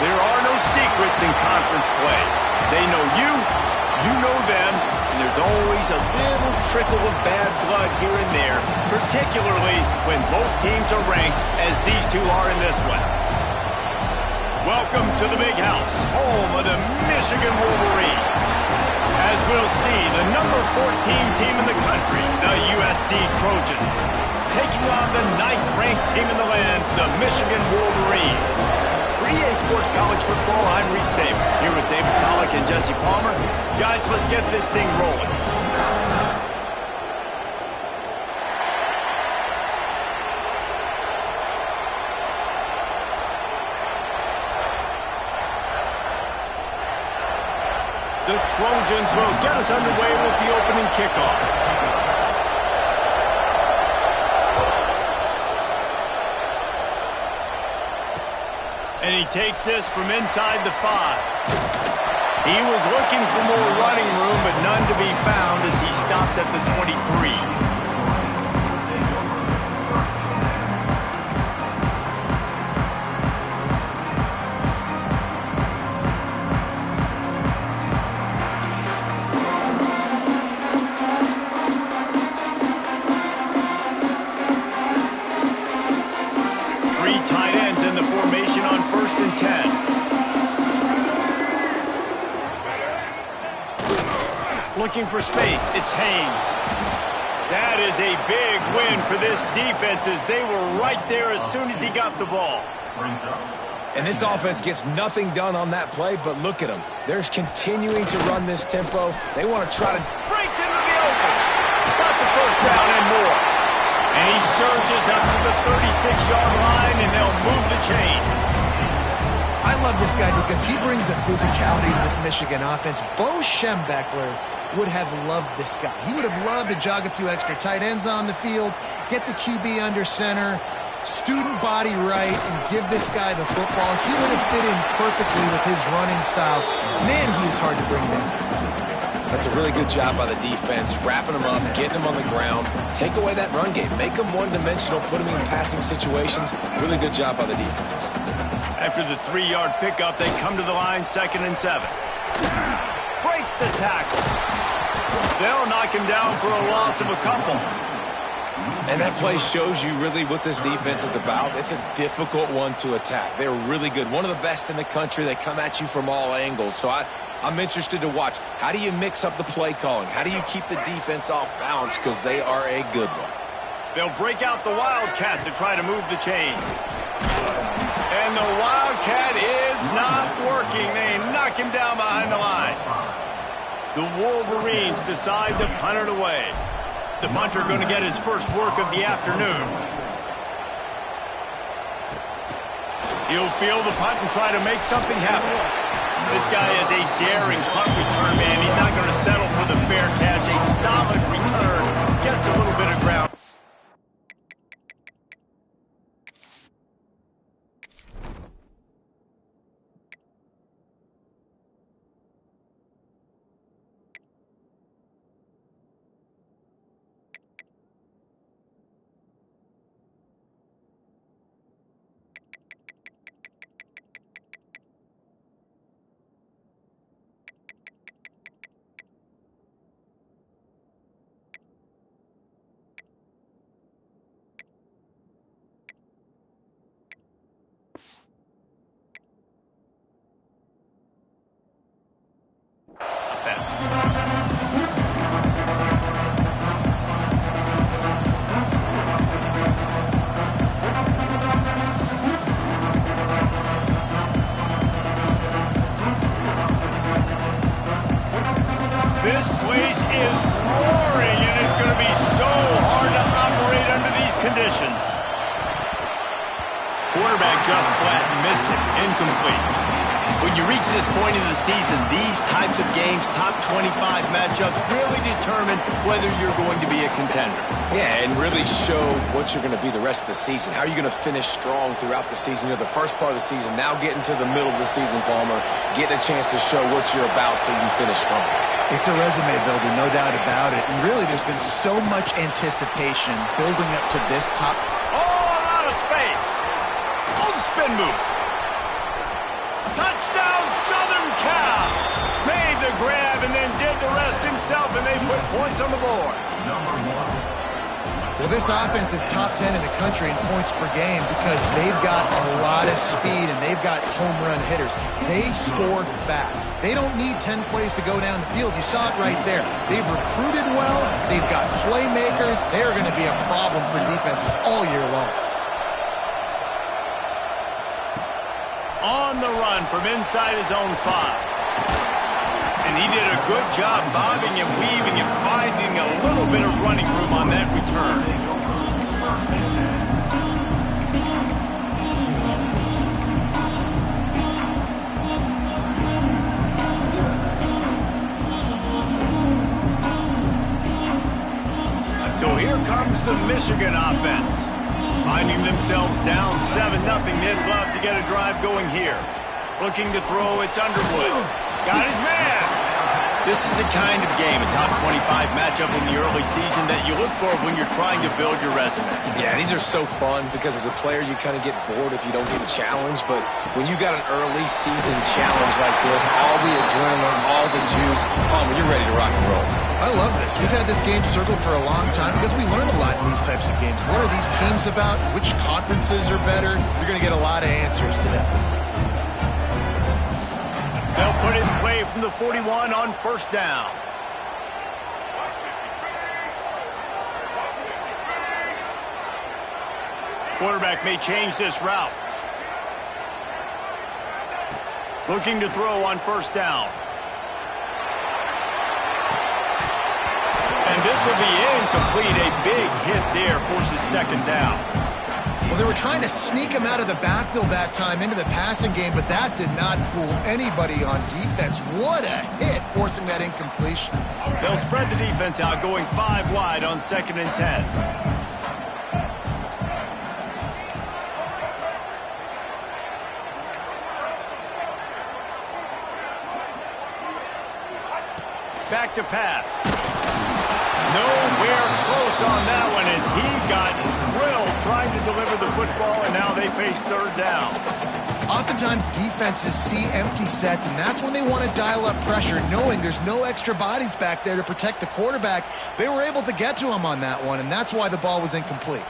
There are no secrets in conference play. They know you, you know them, and there's always a little trickle of bad blood here and there, particularly when both teams are ranked as these two are in this one. Welcome to the Big House, home of the Michigan Wolverines. As we'll see, the number 14 team in the country, the USC Trojans, taking on the 9th-ranked team in the land, the Michigan Wolverines. For EA Sports College Football, I'm Reese Davis, here with David Pollack and Jesse Palmer. Guys, let's get this thing rolling. The Trojans will get us underway with the opening kickoff. And he takes this from inside the 5. He was looking for more running room, but none to be found as he stopped at the 23. Looking for space, it's Haynes. That is a big win for this defense as they were right there as soon as he got the ball. And this offense gets nothing done on that play, but look at them. They're continuing to run this tempo. They want to try to... Breaks into the open. Got the first down and more. And he surges up to the 36-yard line, and they'll move the chain. I love this guy because he brings a physicality to this Michigan offense. Bo Schembechler would have loved this guy. He would have loved to jog a few extra tight ends on the field, get the QB under center, student body right, and give this guy the football. He would have fit in perfectly with his running style. Man, he is hard to bring down. That's a really good job by the defense, wrapping them up, getting them on the ground, take away that run game, make them one-dimensional, put them in passing situations. Really good job by the defense. After the 3-yard pickup, they come to the line, 2nd and 7. Breaks the tackle. They'll knock him down for a loss of a couple. And that play shows you really what this defense is about. It's a difficult one to attack. They're really good. One of the best in the country. They come at you from all angles. So I'm interested to watch. How do you mix up the play calling? How do you keep the defense off balance? Because they are a good one. They'll break out the Wildcat to try to move the chains. And the Wildcat is not working. They knock him down behind the line. The Wolverines decide to punt it away. The punter going to get his first work of the afternoon. He'll field the punt and try to make something happen. This guy is a daring punt return man. He's not going to settle for the fair catch. A solid return. Gets a little bit of ground. This place is roaring, and it's going to be so hard to operate under these conditions. Quarterback just flat and missed it. Incomplete. When you reach this point in the season, these types of games, top 25 matchups, really determine whether you're going to be a contender. Yeah, and really show what you're going to be the rest of the season. How are you going to finish strong throughout the season? You know, the first part of the season, now getting to the middle of the season, Palmer, getting a chance to show what you're about so you can finish strong. It's a resume builder, no doubt about it. And really, there's been so much anticipation building up to this top. Oh, a lot of space. Oh, spin move. Touchdown, Southern Cal! Made the grab and then did the rest himself, and they put points on the board. Well, this offense is top 10 in the country in points per game because they've got a lot of speed and they've got home run hitters. They score fast. They don't need 10 plays to go down the field. You saw it right there. They've recruited well. They've got playmakers. They're going to be a problem for defenses all year long. On the run from inside his own 5. And he did a good job bobbing and weaving and finding a little bit of running room on that return. So here comes the Michigan offense. Finding themselves down 7-0, they'd love to get a drive going here. Looking to throw, it's Underwood. Got his man. This is the kind of game, a top 25 matchup in the early season that you look for when you're trying to build your resume. Yeah, these are so fun because as a player, you kind of get bored if you don't get challenged. But when you got an early season challenge like this, all the adrenaline, all the juice, you're ready to rock and roll. I love this. We've had this game circled for a long time because we learn a lot in these types of games. What are these teams about? Which conferences are better? You're going to get a lot of answers to that. They'll put it in play from the 41 on first down. Quarterback may change this route. Looking to throw on first down. And this will be incomplete. A big hit there forces second down. Well, they were trying to sneak him out of the backfield that time into the passing game, but that did not fool anybody on defense. What a hit, forcing that incompletion. They'll spread the defense out, going 5 wide on 2nd and 10. Back to pass. Nowhere close on that one as he got drilled trying to deliver the football, and now they face third down. Oftentimes defenses see empty sets, and that's when they want to dial up pressure, knowing there's no extra bodies back there to protect the quarterback. They were able to get to him on that one, and that's why the ball was incomplete.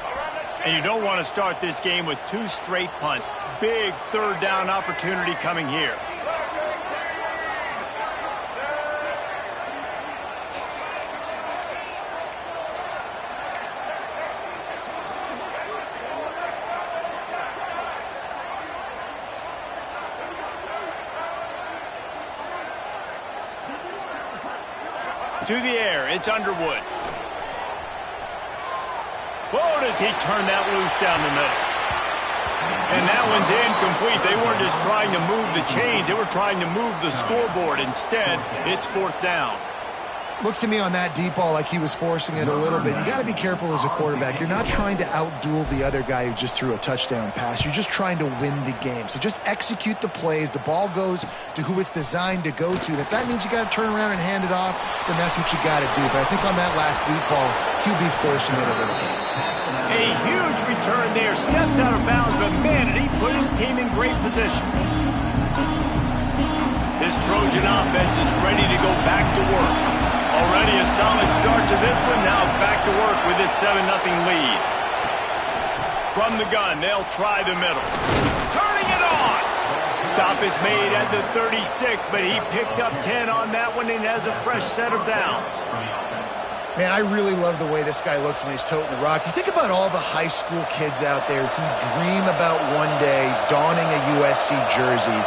And you don't want to start this game with 2 straight punts. Big third down opportunity coming here. To the air, it's Underwood. Whoa, does he turn that loose down the middle. And that one's incomplete. They weren't just trying to move the chains. They were trying to move the scoreboard. Instead, it's 4th down. Looks to me on that deep ball like he was forcing it a little bit. You got to be careful as a quarterback. You're not trying to outduel the other guy who just threw a touchdown pass. You're just trying to win the game. So just execute the plays. The ball goes to who it's designed to go to. If that means you got to turn around and hand it off, then that's what you got to do. But I think on that last deep ball, QB forcing it a little bit. A huge return there. Steps out of bounds, but man, did he put his team in great position. This Trojan offense is ready to go back to work. Already a solid start to this one. Now back to work with this 7-0 lead. From the gun, they'll try the middle. Turning it on. Stop is made at the 36, but he picked up 10 on that one and has a fresh set of downs. Man, I really love the way this guy looks when he's toting the rock. You think about all the high school kids out there who dream about one day donning a USC jersey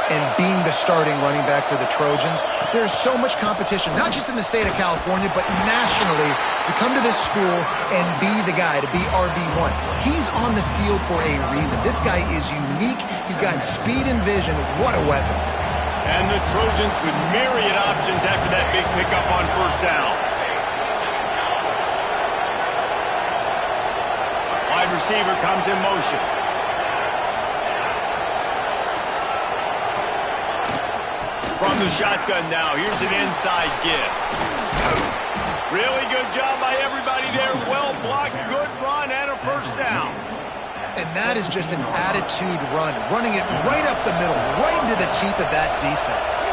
and being the starting running back for the Trojans. There's so much competition, not just in the state of California, but nationally, to come to this school and be the guy, to be RB1. He's on the field for a reason. This guy is unique. He's got speed and vision. What a weapon. And the Trojans with myriad options after that big pickup on first down. Wide receiver comes in motion. From the shotgun now, here's an inside give. Really good job by everybody there. Well blocked, good run, and a first down. And that is just an attitude run, running it right up the middle, right into the the teeth of that defense.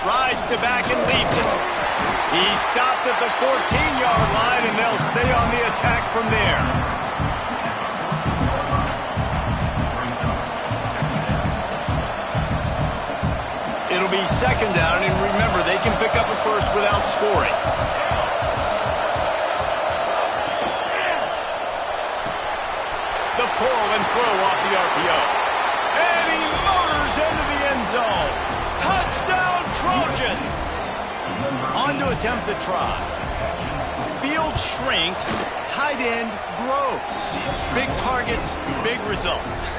Rides to back and leaps it. He stopped at the 14-yard line, and they'll stay on the attack from there. It'll be second down, and remember, they can pick up a first without scoring. The pull and throw off the RPO. And he motors into the end zone. Touchdown, Trojans! On to attempt the try. Field shrinks, tight end grows. Big targets, big results.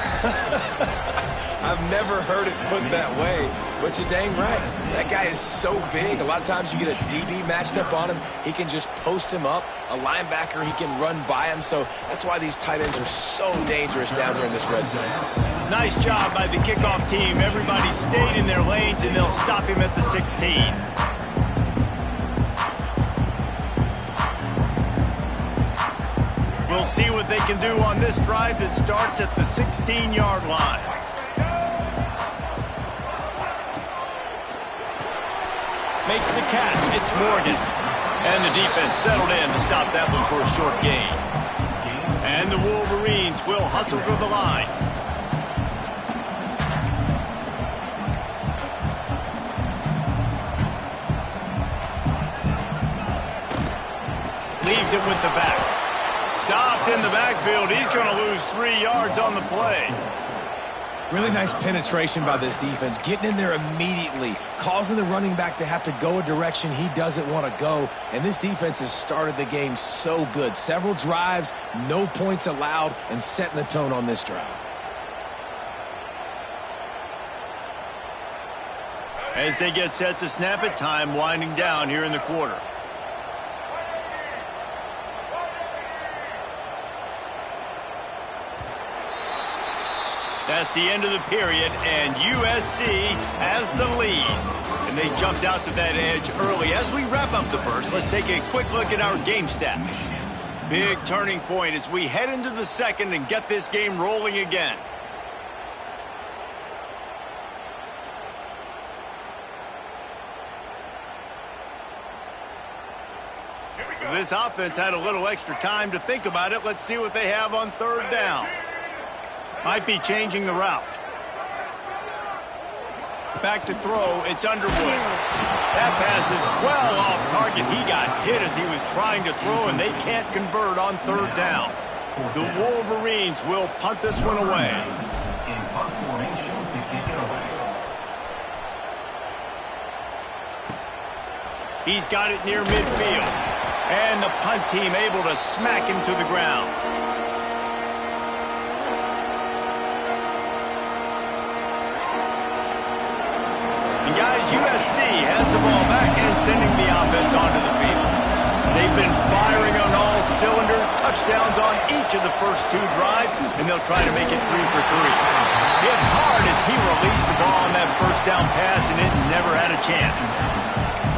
I've never heard it put that way, but you're dang right. That guy is so big. A lot of times you get a DB matched up on him. He can just post him up. A linebacker, he can run by him. So that's why these tight ends are so dangerous down there in this red zone. Nice job by the kickoff team. Everybody stayed in their lanes, and they'll stop him at the 16. We'll see what they can do on this drive that starts at the 16-yard line. Makes the catch. It's Morgan. And the defense settled in to stop that one for a short gain. And the Wolverines will hustle to the line. Leaves it with the back. Stopped in the backfield. He's going to lose 3 yards on the play. Really nice penetration by this defense, getting in there immediately, causing the running back to have to go a direction he doesn't want to go. And this defense has started the game so good. Several drives, no points allowed, and setting the tone on this drive. As they get set to snap it, time winding down here in the quarter. That's the end of the period, and USC has the lead. And they jumped out to that edge early. As we wrap up the first, let's take a quick look at our game stats. Big turning point as we head into the second and get this game rolling again. This offense had a little extra time to think about it. Let's see what they have on third down. Might be changing the route. Back to throw, it's Underwood. That pass is well off target. He got hit as he was trying to throw, and they can't convert on third down. The Wolverines will punt this one away. He's got it near midfield. And the punt team able to smack him to the ground. And guys, USC has the ball back and sending the offense onto the field. They've been firing on all cylinders, touchdowns on each of the first 2 drives, and they'll try to make it 3 for 3. Hit hard as he released the ball on that first down pass, and it never had a chance.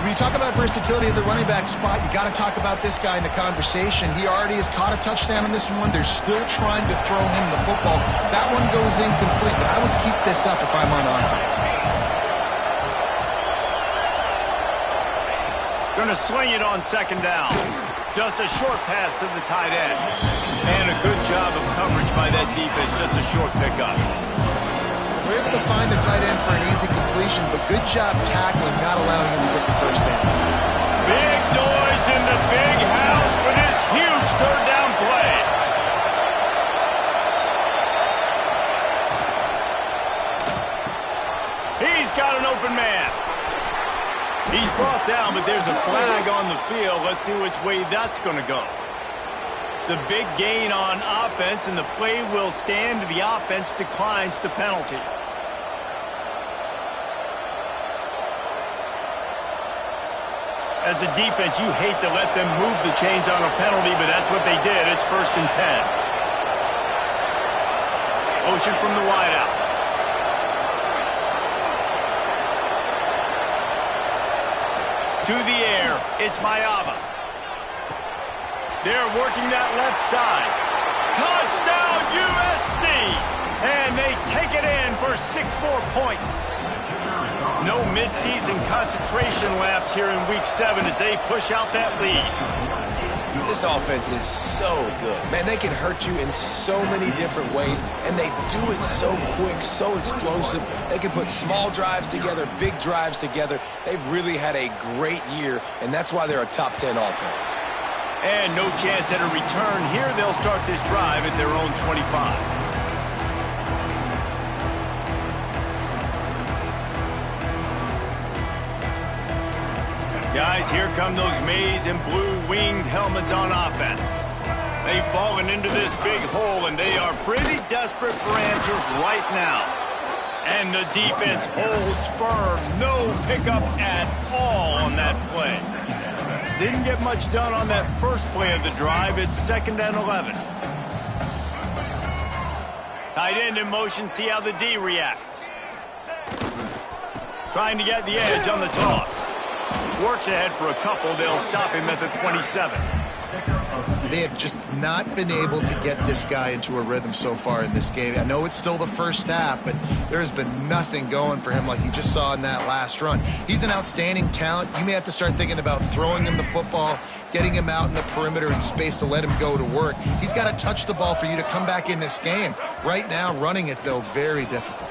When you talk about versatility of the running back spot, you got to talk about this guy in the conversation. He already has caught a touchdown on this one. They're still trying to throw him the football. That one goes incomplete, but I would keep this up if I'm on offense. Going to swing it on second down. Just a short pass to the tight end. And a good job of coverage by that defense. Just a short pickup. We're able to find the tight end for an easy completion, but good job tackling, not allowing him to get the first down. Big noise in the big house for this huge third down play. He's got an open man. He's brought down, but there's a flag on the field. Let's see which way that's going to go. The big gain on offense, and the play will stand. The offense declines the penalty. As a defense, you hate to let them move the chains on a penalty, but that's what they did. It's 1st and 10. Ocean from the wideout. To the air, it's Mayava. They're working that left side. Touchdown, USC! for 6 more points. No midseason concentration lapse here in Week 7 as they push out that lead. This offense is so good. Man, they can hurt you in so many different ways, and they do it so quick, so explosive. They can put small drives together, big drives together. They've really had a great year, and that's why they're a top 10 offense. And no chance at a return here. They'll start this drive at their own 25. Guys, here come those maize and blue winged helmets on offense. They've fallen into this big hole, and they are pretty desperate for answers right now. And the defense holds firm. No pickup at all on that play. Didn't get much done on that first play of the drive. It's 2nd and 11. Tight end in motion. See how the D reacts. Trying to get the edge on the toss. Works ahead for a couple. They'll stop him at the 27. They have just not been able to get this guy into a rhythm so far in this game. I know it's still the first half, but there has been nothing going for him like you just saw in that last run. He's an outstanding talent. You may have to start thinking about throwing him the football, getting him out in the perimeter in space to let him go to work. He's got to touch the ball for you to come back in this game. Right now, running it, though, very difficult.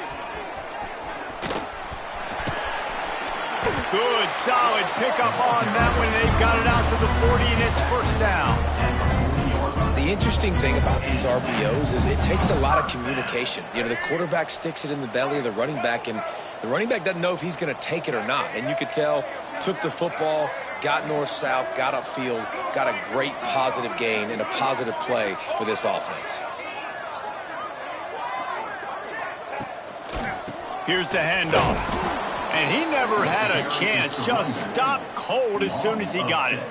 Good, solid pickup on that one. They've got it out to the 40, and it's 1st down. The interesting thing about these RPOs is it takes a lot of communication. You know, the quarterback sticks it in the belly of the running back, and the running back doesn't know if he's going to take it or not. And you could tell, took the football, got north-south, got upfield, got a great positive gain and a positive play for this offense. Here's the handoff. And he never had a chance. Just stopped cold as soon as he got it.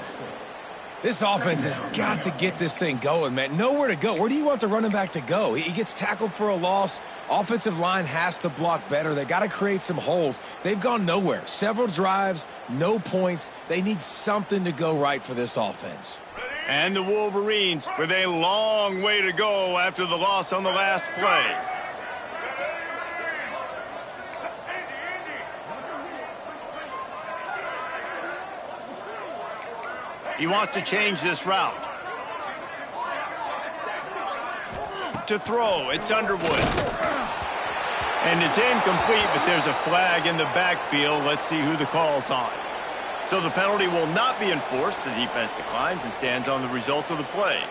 This offense has got to get this thing going, man. Nowhere to go. Where do you want the running back to go? He gets tackled for a loss. Offensive line has to block better. They got to create some holes. They've gone nowhere. Several drives, no points. They need something to go right for this offense. And the Wolverines with a long way to go after the loss on the last play. He wants to change this route. To throw, it's Underwood. And it's incomplete, but there's a flag in the backfield. Let's see who the call's on. So the penalty will not be enforced. The defense declines and stands on the result of the play.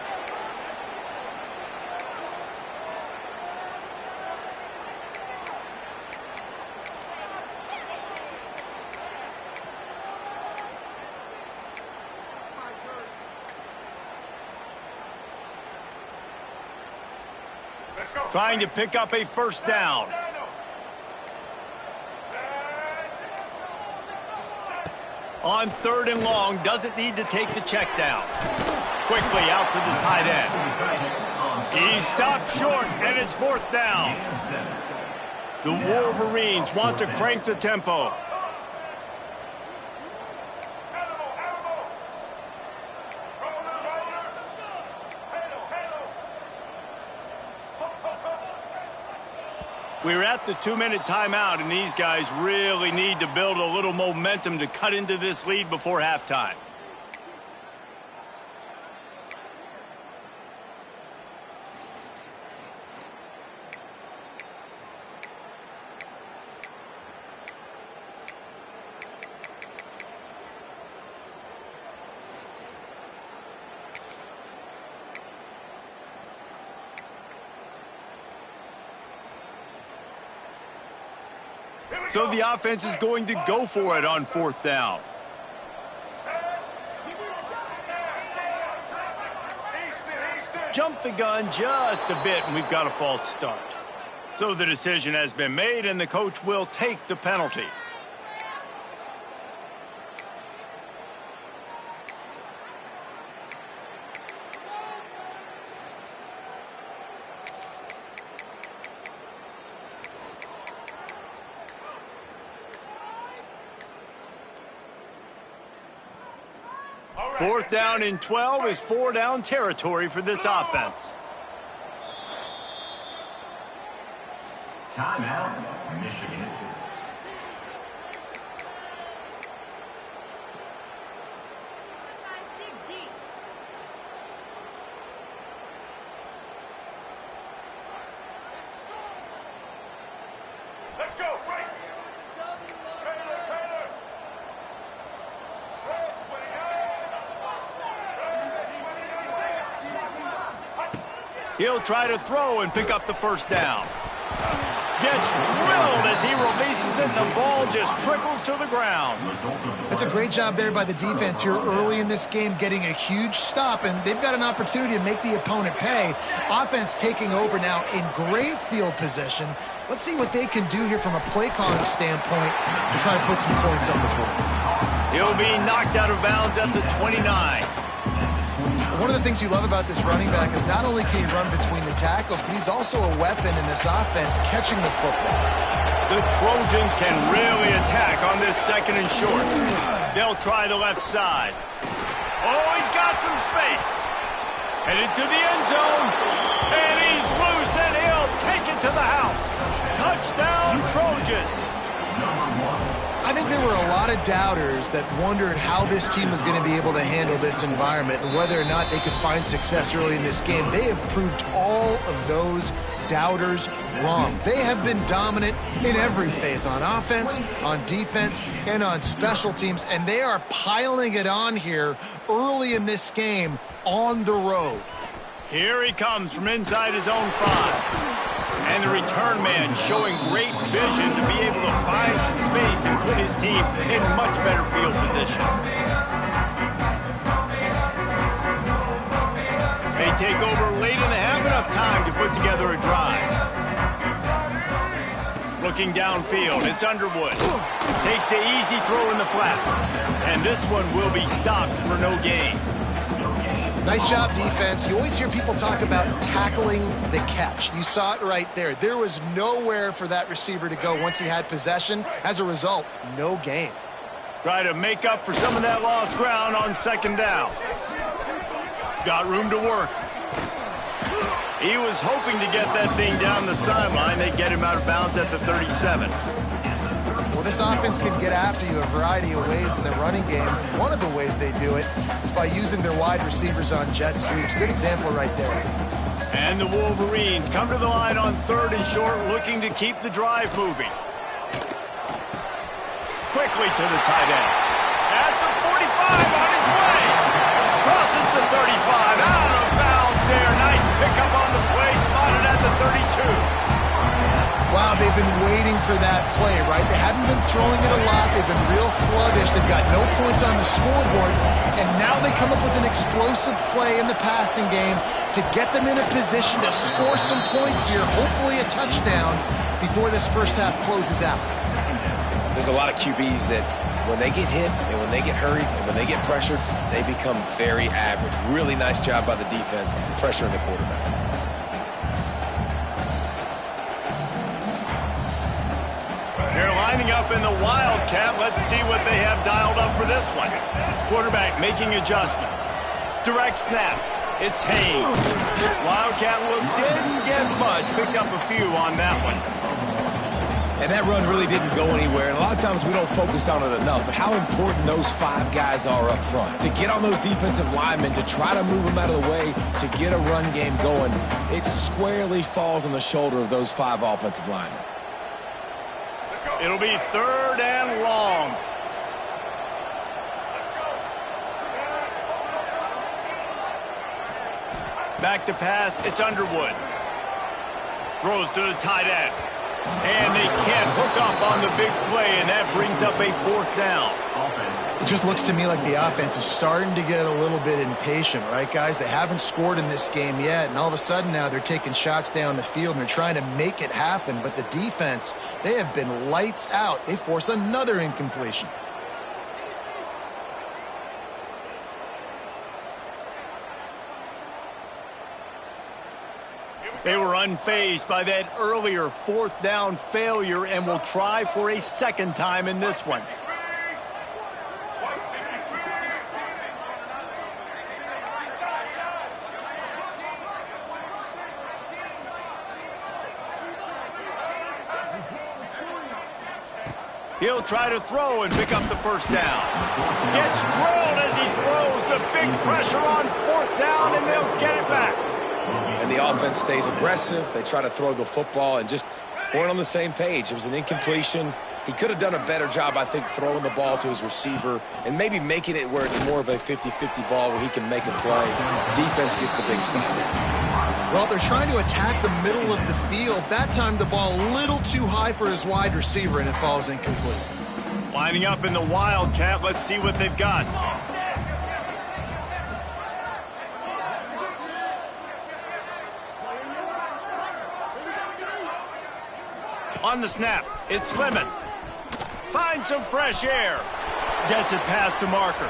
Trying to pick up a 1st down. On 3rd and long, doesn't need to take the check down. Quickly out to the tight end. He stopped short, and it's 4th down. The Wolverines want to crank the tempo. We're at the 2-minute timeout, and these guys really need to build a little momentum to cut into this lead before halftime. So the offense is going to go for it on 4th down. Jump the gun just a bit, and we've got a false start. So the decision has been made, and the coach will take the penalty. Fourth down and 12 is 4-down territory for this offense. Timeout, Michigan. Let's go, right! He'll try to throw and pick up the first down. Gets drilled as he releases it, and the ball just trickles to the ground. That's a great job there by the defense here early in this game, getting a huge stop, and they've got an opportunity to make the opponent pay. Offense taking over now in great field position. Let's see what they can do here from a play calling standpoint to try to put some points on the board. He'll be knocked out of bounds at the 29. One of the things you love about this running back is not only can he run between the tackles, but he's also a weapon in this offense catching the football. The Trojans can really attack on this second and short. They'll try the left side. Oh, he's got some space. Headed to the end zone. And he's loose, and he'll take it to the house. Touchdown, Trojans. I think there were a lot of doubters that wondered how this team was going to be able to handle this environment and whether or not they could find success early in this game. They have proved all of those doubters wrong. They have been dominant in every phase, on offense, on defense, and on special teams, and they are piling it on here early in this game on the road. Here he comes from inside his own 5. And the return man showing great vision to be able to find some space and put his team in much better field position. They take over late and have enough time to put together a drive. Looking downfield, it's Underwood. Takes the easy throw in the flat. And this one will be stopped for no gain. Nice job, defense. You always hear people talk about tackling the catch. You saw it right there. There was nowhere for that receiver to go once he had possession. As a result, no gain. Try to make up for some of that lost ground on second down. Got room to work. He was hoping to get that thing down the sideline. They get him out of bounds at the 37. Well, this offense can get after you a variety of ways in the running game. One of the ways they do it is by using their wide receivers on jet sweeps. Good example right there. And the Wolverines come to the line on third and short, looking to keep the drive moving. Quickly to the tight end. At the 45 on his way. Crosses the 35. Out of bounds there. Nice pickup on the play. Spotted at the 32. Wow, they've been waiting for that play, right? They haven't been throwing it a lot. They've been real sluggish. They've got no points on the scoreboard. And now they come up with an explosive play in the passing game to get them in a position to score some points here, hopefully a touchdown, before this first half closes out. There's a lot of QBs that when they get hit and when they get hurried and when they get pressured, they become very average. Really nice job by the defense pressuring the quarterback. They're lining up in the Wildcat. Let's see what they have dialed up for this one. Quarterback making adjustments. Direct snap. It's Haynes. Wildcat look didn't get much. Picked up a few on that one. And that run really didn't go anywhere. And a lot of times we don't focus on it enough, but how important those 5 guys are up front. To get on those defensive linemen, to try to move them out of the way, to get a run game going, it squarely falls on the shoulder of those 5 offensive linemen. It'll be third and long. Back to pass, it's Underwood. Throws to the tight end. And they can't hook up on the big play, and that brings up a fourth down. It just looks to me like the offense is starting to get a little bit impatient, right, guys? They haven't scored in this game yet, and all of a sudden now they're taking shots down the field, and they're trying to make it happen. But the defense, they have been lights out. They force another incompletion. They were unfazed by that earlier fourth down failure and will try for a second time in this one. He'll try to throw and pick up the first down. Gets drilled as he throws. The big pressure on fourth down, and they'll get it back. And the offense stays aggressive. They try to throw the football and just weren't on the same page. It was an incompletion. He could have done a better job, I think, throwing the ball to his receiver and maybe making it where it's more of a 50-50 ball where he can make a play. Defense gets the big stop. Well, they're trying to attack the middle of the field. That time the ball a little too high for his wide receiver, and it falls incomplete. Lining up in the Wildcat. Let's see what they've got. On the snap, it's Lemon. Finds some fresh air. Gets it past the marker.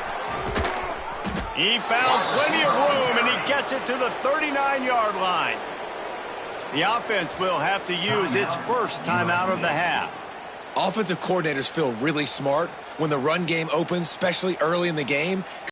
He found plenty of room, and he gets it to the 39-yard line. The offense will have to use its first timeout of the half. Offensive coordinators feel really smart when the run game opens, especially early in the game.